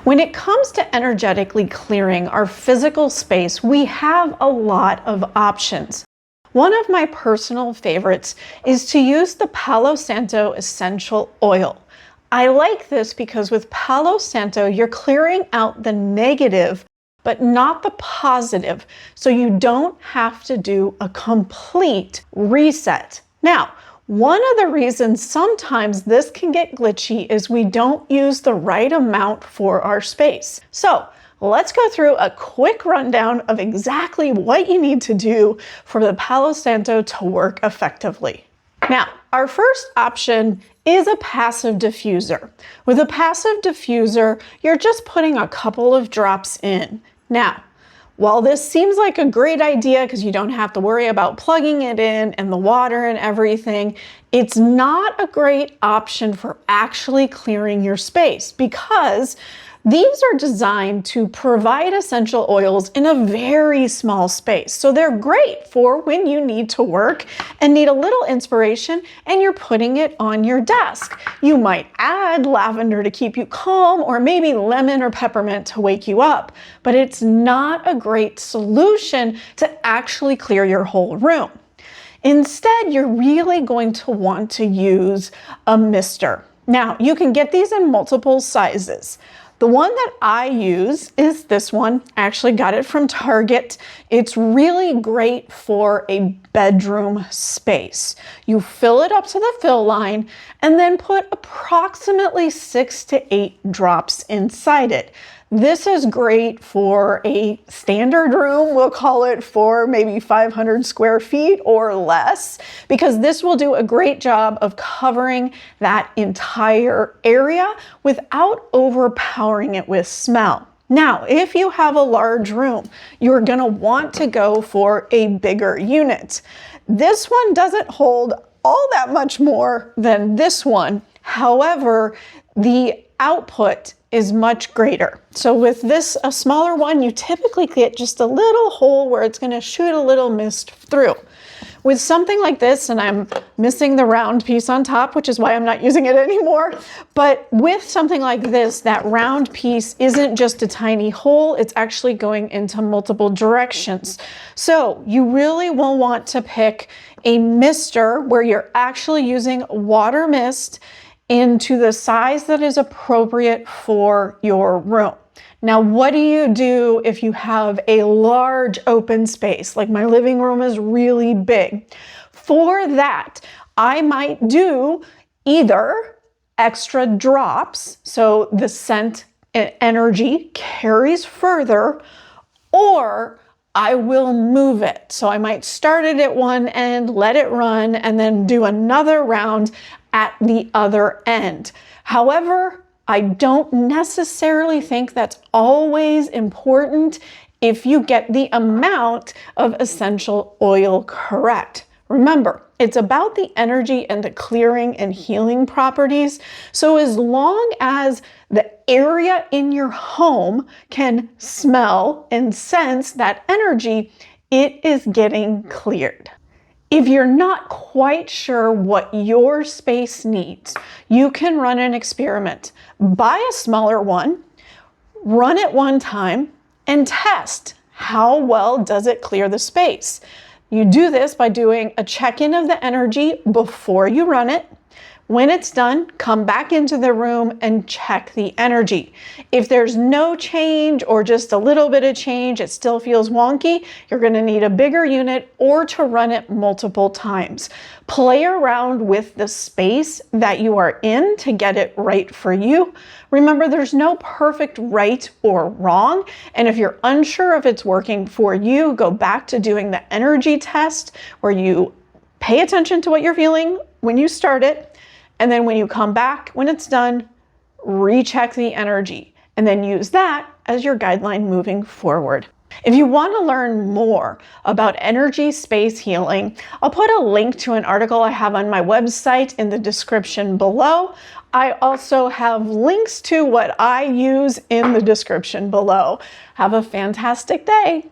When it comes to energetically clearing our physical space, we have a lot of options. One of my personal favorites is to use the Palo Santo essential oil. I like this because with Palo Santo, you're clearing out the negative, but not the positive, so you don't have to do a complete reset. Now, one of the reasons sometimes this can get glitchy is we don't use the right amount for our space. So let's go through a quick rundown of exactly what you need to do for the Palo Santo to work effectively. Now, our first option is a passive diffuser. With a passive diffuser, you're just putting a couple of drops in. Now, while this seems like a great idea because you don't have to worry about plugging it in and the water and everything, it's not a great option for actually clearing your space because these are designed to provide essential oils in a very small space. So they're great for when you need to work and need a little inspiration and you're putting it on your desk. You might add lavender to keep you calm or maybe lemon or peppermint to wake you up, but it's not a great solution to actually clear your whole room. Instead, you're really going to want to use a mister. Now, you can get these in multiple sizes. The one that I use is this one. I actually got it from Target. It's really great for a bedroom space. You fill it up to the fill line and then put approximately 6 to 8 drops inside it. This is great for a standard room. We'll call it for maybe 500 square feet or less, because this will do a great job of covering that entire area without overpowering it with smell. Now, if you have a large room, you're going to want to go for a bigger unit. This one doesn't hold all that much more than this one. However, the output is much greater. So with this, a smaller one, you typically get just a little hole where it's going to shoot a little mist through. With something like this, and I'm missing the round piece on top, which is why I'm not using it anymore, but with something like this, that round piece isn't just a tiny hole, it's actually going into multiple directions. So you really will want to pick a mister where you're actually using water mist into the size that is appropriate for your room. Now, what do you do if you have a large open space? Like my living room is really big. For that, I might do either extra drops, so the scent energy carries further, or I will move it. So I might start it at one end, let it run, and then do another round at the other end. However, I don't necessarily think that's always important if you get the amount of essential oil correct. Remember, it's about the energy and the clearing and healing properties. So as long as the area in your home can smell and sense that energy, it is getting cleared. If you're not quite sure what your space needs, you can run an experiment. Buy a smaller one, run it one time, and test how well does it clear the space. You do this by doing a check-in of the energy before you run it. When it's done, come back into the room and check the energy. If there's no change or just a little bit of change, it still feels wonky, you're going to need a bigger unit or to run it multiple times. Play around with the space that you are in to get it right for you. Remember, there's no perfect right or wrong, and if you're unsure if it's working for you, go back to doing the energy test where you pay attention to what you're feeling when you start it. And then when you come back, when it's done, recheck the energy and then use that as your guideline moving forward. If you want to learn more about energy space healing, I'll put a link to an article I have on my website in the description below. I also have links to what I use in the description below. Have a fantastic day.